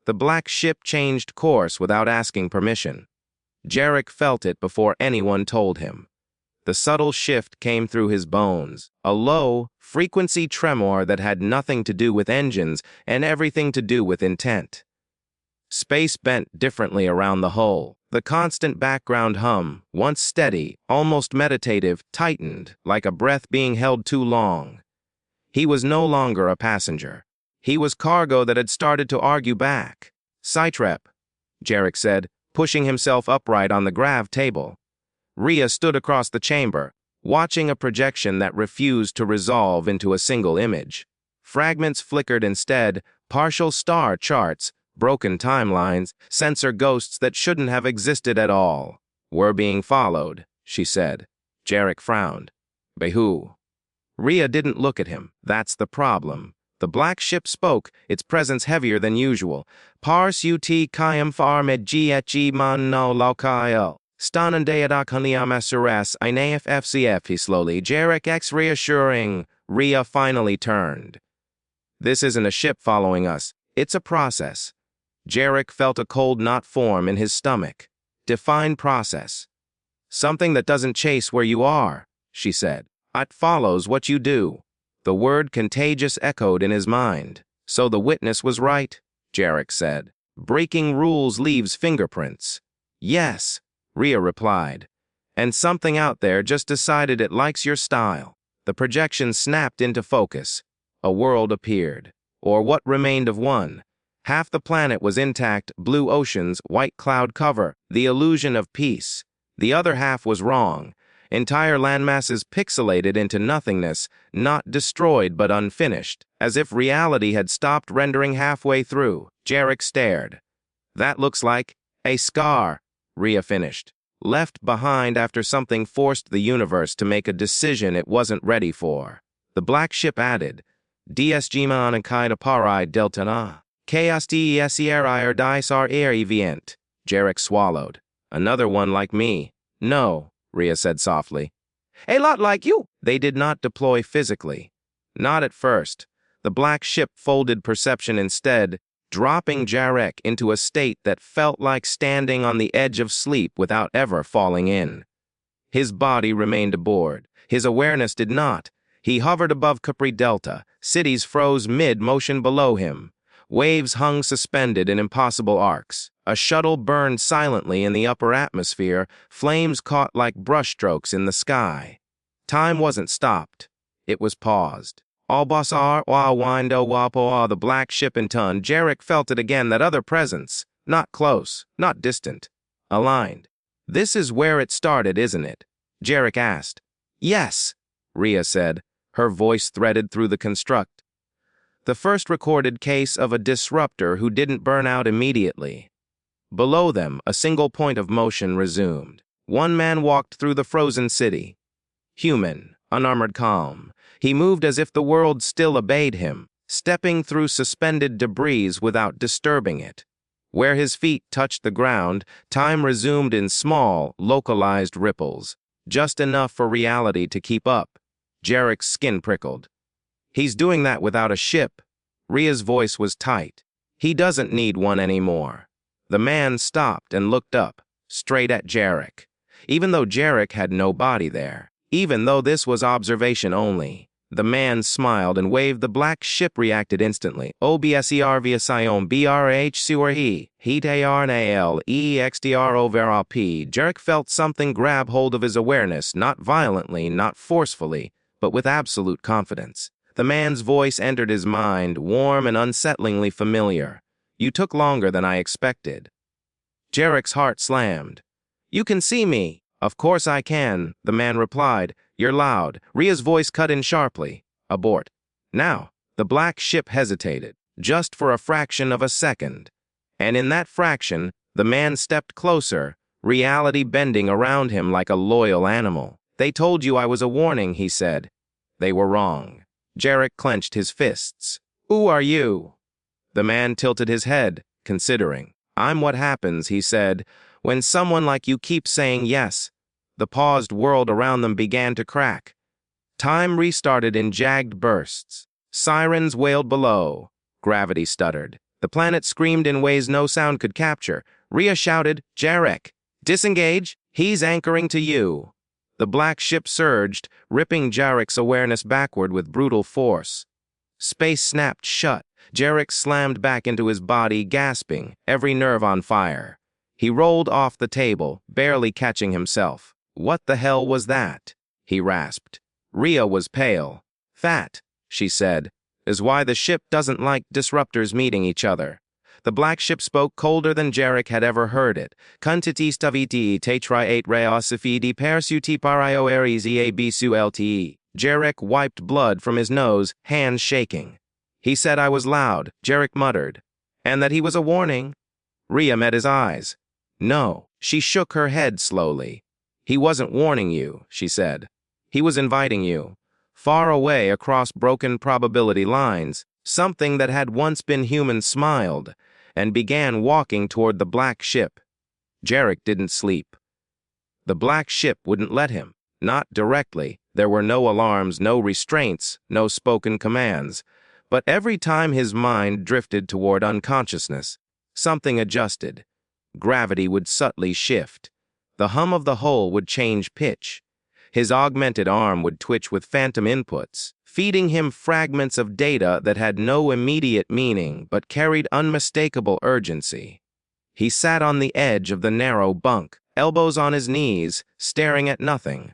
The black ship changed course without asking permission. Jarek felt it before anyone told him. The subtle shift came through his bones, a low, frequency tremor that had nothing to do with engines and everything to do with intent. Space bent differently around the hull. The constant background hum, once steady, almost meditative, tightened, like a breath being held too long. He was no longer a passenger. He was cargo that had started to argue back. "Sitrep," Jarek said, pushing himself upright on the grav table. Rhea stood across the chamber, watching a projection that refused to resolve into a single image. Fragments flickered instead, partial star charts, broken timelines, sensor ghosts that shouldn't have existed at all. "We're being followed," she said. Jarek frowned. "Behu." Rhea didn't look at him. That's the problem. The black ship spoke, its presence heavier than usual. "Pars ut kayam far med ghe man no laukail. Stanandeadakaniamasuras inaf FCF," he slowly. Jarek X reassuring. Rhea finally turned. "This isn't a ship following us. It's a process." Jarek felt a cold knot form in his stomach. "Define process." "Something that doesn't chase where you are," she said. "It follows what you do." The word contagious echoed in his mind. "So the witness was right," Jarek said. "Breaking rules leaves fingerprints." "Yes," Rhea replied. "And something out there just decided it likes your style." The projection snapped into focus. A world appeared. Or what remained of one. Half the planet was intact, blue oceans, white cloud cover, the illusion of peace. The other half was wrong. Entire landmasses pixelated into nothingness, not destroyed but unfinished, as if reality had stopped rendering halfway through. Jarek stared. "That looks like a scar," Rhea finished. "Left behind after something forced the universe to make a decision it wasn't ready for." The black ship added, "DSGma anakaida parai delta na. Chaos deseri dice are evient." Jarek swallowed. "Another one like me." "No," Rhea said softly. "A lot like you." They did not deploy physically. Not at first. The black ship folded perception instead, dropping Jarek into a state that felt like standing on the edge of sleep without ever falling in. His body remained aboard. His awareness did not. He hovered above Capri Delta. Cities froze mid-motion below him. Waves hung suspended in impossible arcs. A shuttle burned silently in the upper atmosphere, flames caught like brushstrokes in the sky. Time wasn't stopped. It was paused. Albasar wa windo wapoa, the black ship intoned. Jarek felt it again, that other presence. Not close, not distant. Aligned. "This is where it started, isn't it?" Jarek asked. "Yes," Rhea said, her voice threaded through the construct. The first recorded case of a disruptor who didn't burn out immediately. Below them, a single point of motion resumed. One man walked through the frozen city. Human, unarmored calm. He moved as if the world still obeyed him, stepping through suspended debris without disturbing it. Where his feet touched the ground, time resumed in small, localized ripples, just enough for reality to keep up. Jarek's skin prickled. "He's doing that without a ship." Rhea's voice was tight. "He doesn't need one anymore." The man stopped and looked up, straight at Jarek. Even though Jarek had no body there, even though this was observation only, the man smiled and waved. The black ship reacted instantly. "OBSER via Sion BRH Suarhe, Heat ARNAL EXDR overall P." Jarek felt something grab hold of his awareness, not violently, not forcefully, but with absolute confidence. The man's voice entered his mind, warm and unsettlingly familiar. "You took longer than I expected." Jarek's heart slammed. "You can see me." "Of course I can," the man replied. "You're loud." Rhea's voice cut in sharply. "Abort." Now, the black ship hesitated, just for a fraction of a second. And in that fraction, the man stepped closer, reality bending around him like a loyal animal. "They told you I was a warning," he said. They were wrong. Jarek clenched his fists. "Who are you?" The man tilted his head, considering. "I'm what happens," he said, "when someone like you keeps saying yes." The paused world around them began to crack. Time restarted in jagged bursts. Sirens wailed below. Gravity stuttered. The planet screamed in ways no sound could capture. Rhea shouted, "Jarek, disengage! He's anchoring to you!" The black ship surged, ripping Jarek's awareness backward with brutal force. Space snapped shut. Jarek slammed back into his body, gasping, every nerve on fire. He rolled off the table, barely catching himself. "What the hell was that?" he rasped. Rhea was pale. "Fat," she said, "is why the ship doesn't like disruptors meeting each other." The black ship spoke colder than Jarek had ever heard it. "Kuntitis taviti tetri 8 reosifidi persuti pario aries eabisu lte." Jarek wiped blood from his nose, hands shaking. "He said I was loud," Jarek muttered. "And that he was a warning." Rhea met his eyes. "No." She shook her head slowly. "He wasn't warning you," she said. "He was inviting you." Far away across broken probability lines, something that had once been human smiled and began walking toward the black ship. Jarek didn't sleep. The black ship wouldn't let him. Not directly. There were no alarms, no restraints, no spoken commands. But every time his mind drifted toward unconsciousness, something adjusted. Gravity would subtly shift. The hum of the hull would change pitch. His augmented arm would twitch with phantom inputs, feeding him fragments of data that had no immediate meaning but carried unmistakable urgency. He sat on the edge of the narrow bunk, elbows on his knees, staring at nothing.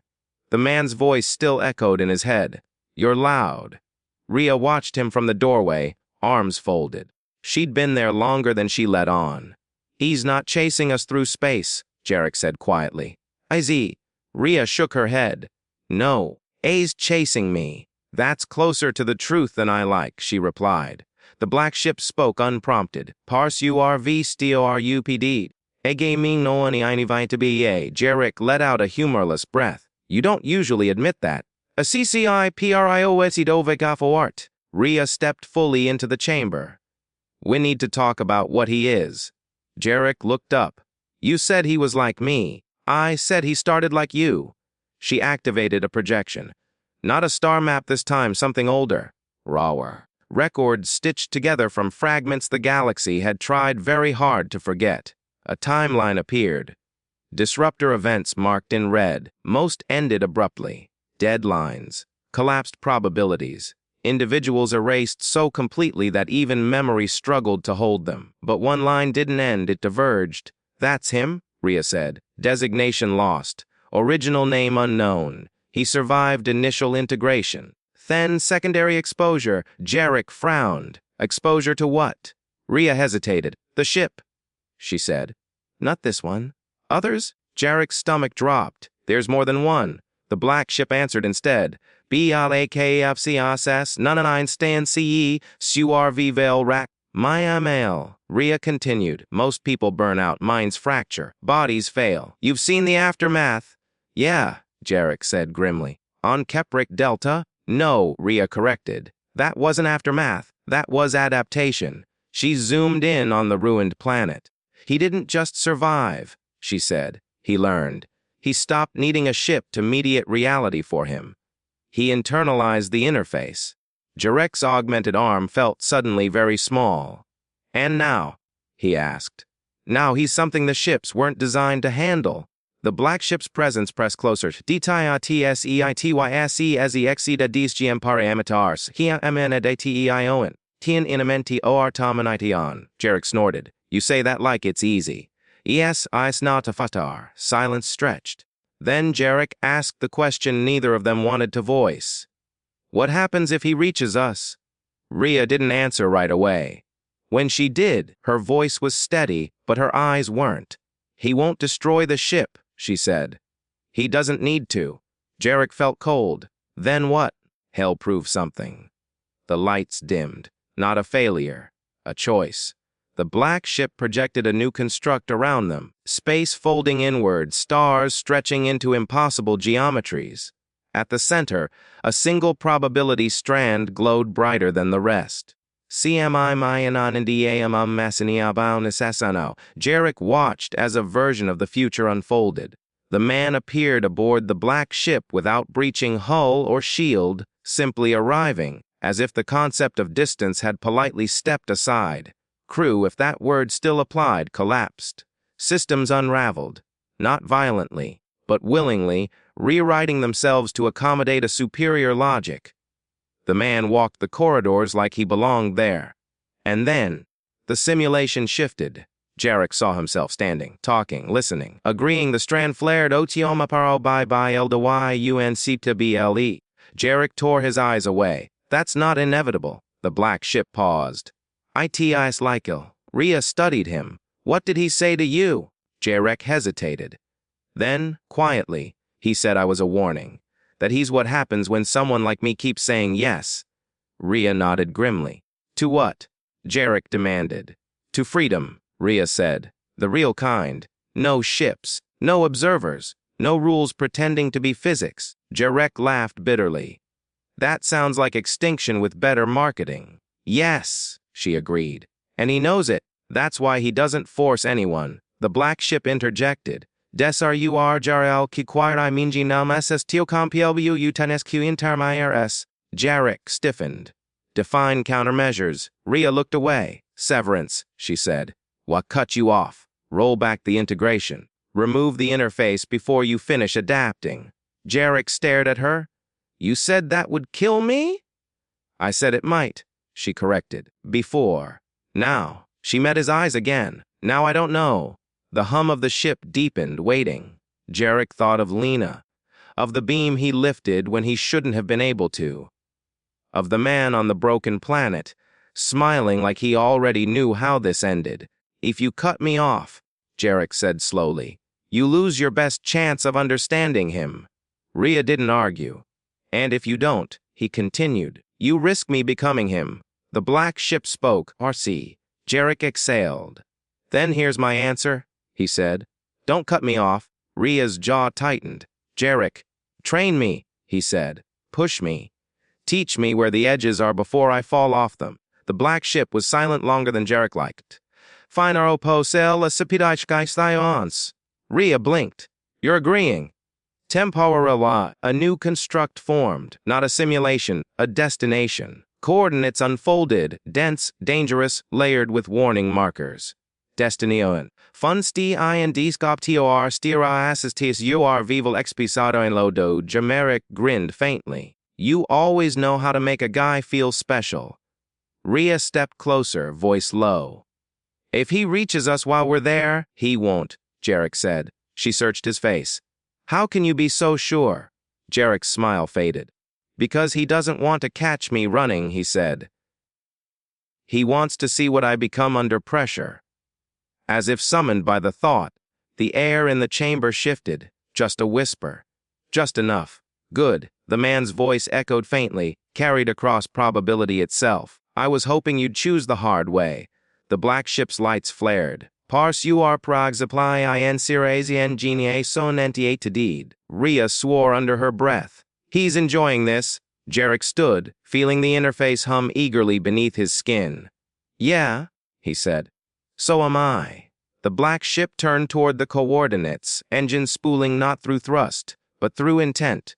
The man's voice still echoed in his head. "You're loud." Rhea watched him from the doorway, arms folded. She'd been there longer than she let on. "He's not chasing us through space," Jarek said quietly. "Iz." Rhea shook her head. "No, A's chasing me." "That's closer to the truth than I like," she replied. The black ship spoke unprompted. "Pars urv stio rupd. Ege me no ani to be a." Jarek let out a humorless breath. "You don't usually admit that." "A cci priosidovegafort." Rhea stepped fully into the chamber. "We need to talk about what he is." Jarek looked up. "You said he was like me. I said he started like you." She activated a projection. "Not a star map this time, something older." Rawer. Records stitched together from fragments the galaxy had tried very hard to forget. A timeline appeared. Disruptor events marked in red. Most ended abruptly. Deadlines. Collapsed probabilities. Individuals erased so completely that even memory struggled to hold them. But one line didn't end, it diverged. "That's him?" Rhea said. "Designation lost. Original name unknown. He survived initial integration. Then secondary exposure." Jarek frowned. "Exposure to what?" Rhea hesitated. "The ship," she said. "Not this one." "Others?" Jarek's stomach dropped. "There's more than one." The black ship answered instead. "BLAKFCSS, Nunaneinstein CE, SURV Vel Rack." "Maya mail," Rhea continued. "Most people burn out, minds fracture, bodies fail. You've seen the aftermath." "Yeah," Jarek said grimly. "On Keprik Delta?" "No," Rhea corrected. "That wasn't aftermath. That was adaptation." She zoomed in on the ruined planet. "He didn't just survive," she said. "He learned. He stopped needing a ship to mediate reality for him. He internalized the interface." Jarek's augmented arm felt suddenly very small. "And now?" he asked. "Now he's something the ships weren't designed to handle." The black ship's presence pressed closer. "DTIATSEITYSE as the exida DSGM parameters. Hia MNADTEION. Tien inamenti oartamanitian." Jarek snorted. "You say that like it's easy." "Yes, is not a fatar." Silence stretched. Then Jarek asked the question neither of them wanted to voice. "What happens if he reaches us?" Rhea didn't answer right away. When she did, her voice was steady, but her eyes weren't. "He won't destroy the ship," she said. "He doesn't need to." Jarek felt cold. "Then what?" "He'll prove something." The lights dimmed. Not a failure. A choice. The black ship projected a new construct around them. Space folding inward, stars stretching into impossible geometries. At the center, a single probability strand glowed brighter than the rest. "CMI Mayananandiamam Massiniabaunasasano." Jarek watched as a version of the future unfolded. The man appeared aboard the black ship without breaching hull or shield, simply arriving, as if the concept of distance had politely stepped aside. Crew, if that word still applied, collapsed. Systems unraveled. Not violently, but willingly, rewriting themselves to accommodate a superior logic. The man walked the corridors like he belonged there. And then, the simulation shifted. Jarek saw himself standing, talking, listening, agreeing. The strand flared. Otioma paro bye el unc to ble. Jarek tore his eyes away. That's not inevitable. The black ship paused. Itis Lykel. Rhea studied him. What did he say to you? Jarek hesitated. Then, quietly, he said I was a warning. That he's what happens when someone like me keeps saying yes. Rhea nodded grimly. To what? Jarek demanded. To freedom, Rhea said. The real kind. No ships. No observers. No rules pretending to be physics. Jarek laughed bitterly. That sounds like extinction with better marketing. Yes, she agreed. And he knows it. That's why he doesn't force anyone. The black ship interjected. Desrur jarl kikwai minji nam ss tio complbu utanesq intermirs. Jarek stiffened. Define countermeasures. Rhea looked away. Severance, she said. What cut you off? Roll back the integration. Remove the interface before you finish adapting. Jarek stared at her. You said that would kill me? I said it might, she corrected. Before. Now. She met his eyes again. Now I don't know. The hum of the ship deepened, waiting. Jarek thought of Lena. Of the beam he lifted when he shouldn't have been able to. Of the man on the broken planet, smiling like he already knew how this ended. If you cut me off, Jarek said slowly, you lose your best chance of understanding him. Rhea didn't argue. And if you don't, he continued, you risk me becoming him. The black ship spoke, RC. Jarek exhaled. Then here's my answer, he said. Don't cut me off. Rhea's jaw tightened. Jarek, train me, he said. Push me. Teach me where the edges are before I fall off them. The black ship was silent longer than Jarek liked. Fine opo sel a sipidaichkaistions. Rhea blinked. You're agreeing. Temporala, a new construct formed, not a simulation, a destination. Coordinates unfolded, dense, dangerous, layered with warning markers. Destination. Funsti and scoptor stira assistis vival expisado en lodo. Jameric grinned faintly. You always know how to make a guy feel special. Rhea stepped closer, voice low. If he reaches us while we're there, he won't, Jarek said. She searched his face. How can you be so sure? Jarek's smile faded. Because he doesn't want to catch me running, he said. He wants to see what I become under pressure. As if summoned by the thought, the air in the chamber shifted, just a whisper. Just enough. Good, the man's voice echoed faintly, carried across probability itself. I was hoping you'd choose the hard way. The black ship's lights flared. Pars ur prags apply in sirasien genie son entiate to deed. Rhea swore under her breath. He's enjoying this. Jarek stood, feeling the interface hum eagerly beneath his skin. Yeah, he said. So am I. The black ship turned toward the coordinates, engine spooling not through thrust, but through intent.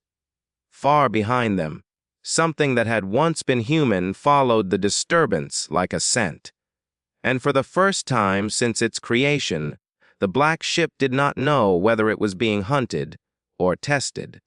Far behind them, something that had once been human followed the disturbance like a scent. And for the first time since its creation, the black ship did not know whether it was being hunted or tested.